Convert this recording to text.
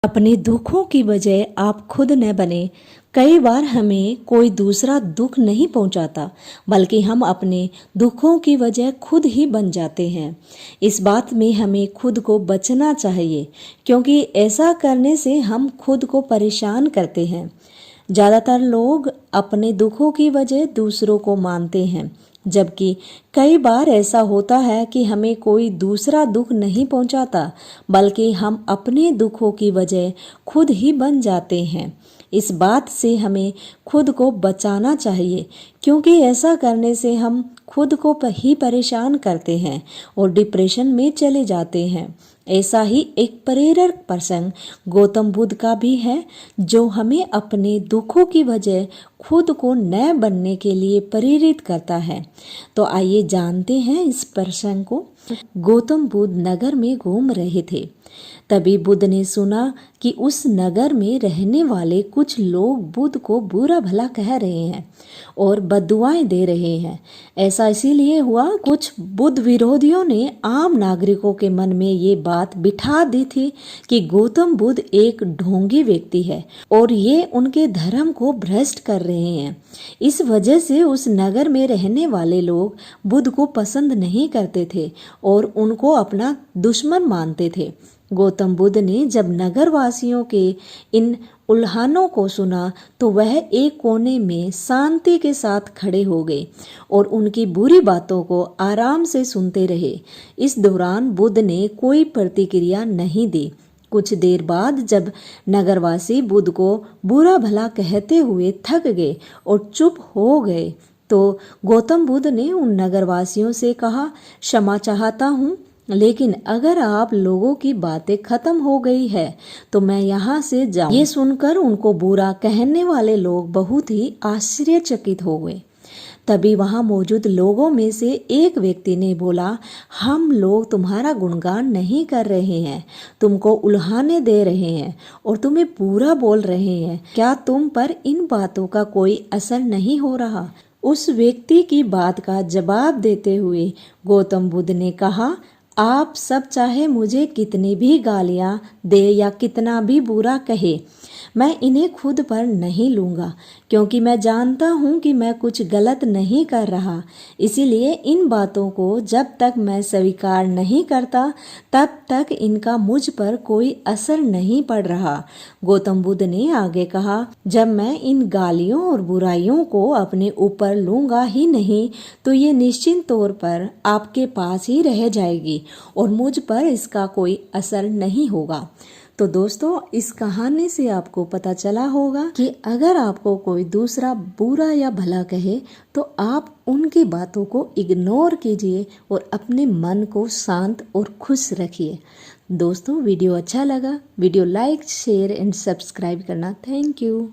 अपने दुखों की वजह आप खुद न बने। कई बार हमें कोई दूसरा दुख नहीं पहुंचाता, बल्कि हम अपने दुखों की वजह खुद ही बन जाते हैं। इस बात में हमें खुद को बचना चाहिए, क्योंकि ऐसा करने से हम खुद को परेशान करते हैं। ज़्यादातर लोग अपने दुखों की वजह दूसरों को मानते हैं, जबकि कई बार ऐसा होता है कि हमें कोई दूसरा दुख नहीं पहुंचाता, बल्कि हम अपने दुखों की वजह खुद ही बन जाते हैं। इस बात से हमें खुद को बचाना चाहिए, क्योंकि ऐसा करने से हम खुद को ही परेशान करते हैं और डिप्रेशन में चले जाते हैं। ऐसा ही एक प्रेरक प्रसंग गौतम बुद्ध का भी है, जो हमें अपने दुखों की वजह खुद को नए बनने के लिए प्रेरित करता है। तो आइए जानते हैं इस प्रसंग को। गौतम बुद्ध नगर में घूम रहे थे। तभी बुद्ध ने सुना कि उस नगर में रहने वाले कुछ लोग बुद्ध को बुरा भला कह रहे हैं और बद्दुआएं दे रहे हैं। ऐसा इसीलिए हुआ, कुछ बुद्ध विरोधियों ने आम नागरिकों के मन में ये बात बिठा दी थी कि गौतम बुद्ध एक ढोंगी व्यक्ति है और ये उनके धर्म को भ्रष्ट कर रहे हैं। इस वजह से उस नगर में रहने वाले लोग बुद्ध को पसंद नहीं करते थे और उनको अपना दुश्मन मानते थे। गौतम बुद्ध ने जब नगरवासियों के इन उल्हानों को सुना, तो वह एक कोने में शांति के साथ खड़े हो गए और उनकी बुरी बातों को आराम से सुनते रहे। इस दौरान बुद्ध ने कोई प्रतिक्रिया नहीं दी। कुछ देर बाद जब नगरवासी बुद्ध को बुरा भला कहते हुए थक गए और चुप हो गए, तो गौतम बुद्ध ने उन नगरवासियों से कहा, क्षमा चाहता हूँ, लेकिन अगर आप लोगों की बातें खत्म हो गई है तो मैं यहाँ से जाऊँ। ये सुनकर उनको बुरा कहने वाले लोग बहुत ही आश्चर्यचकित हो गए। तभी वहां मौजूद लोगों में से एक व्यक्ति ने बोला, हम लोग तुम्हारा गुणगान नहीं कर रहे हैं, तुमको उल्हाने दे रहे हैं और तुम्हें बुरा बोल रहे हैं। क्या तुम पर इन बातों का कोई असर नहीं हो रहा? उस व्यक्ति की बात का जवाब देते हुए गौतम बुद्ध ने कहा, आप सब चाहे मुझे कितनी भी गालियां दे या कितना भी बुरा कहे, मैं इन्हें खुद पर नहीं लूँगा, क्योंकि मैं जानता हूँ कि मैं कुछ गलत नहीं कर रहा। इसीलिए इन बातों को जब तक मैं स्वीकार नहीं करता, तब तक इनका मुझ पर कोई असर नहीं पड़ रहा। गौतम बुद्ध ने आगे कहा, जब मैं इन गालियों और बुराइयों को अपने ऊपर लूँगा ही नहीं, तो ये निश्चित तौर पर आपके पास ही रह जाएगी और मुझ पर इसका कोई असर नहीं होगा। तो दोस्तों, इस कहानी से आपको पता चला होगा कि अगर आपको कोई दूसरा बुरा या भला कहे, तो आप उनकी बातों को इग्नोर कीजिए और अपने मन को शांत और खुश रखिए। दोस्तों, वीडियो अच्छा लगा, video like, share and subscribe करना। Thank you.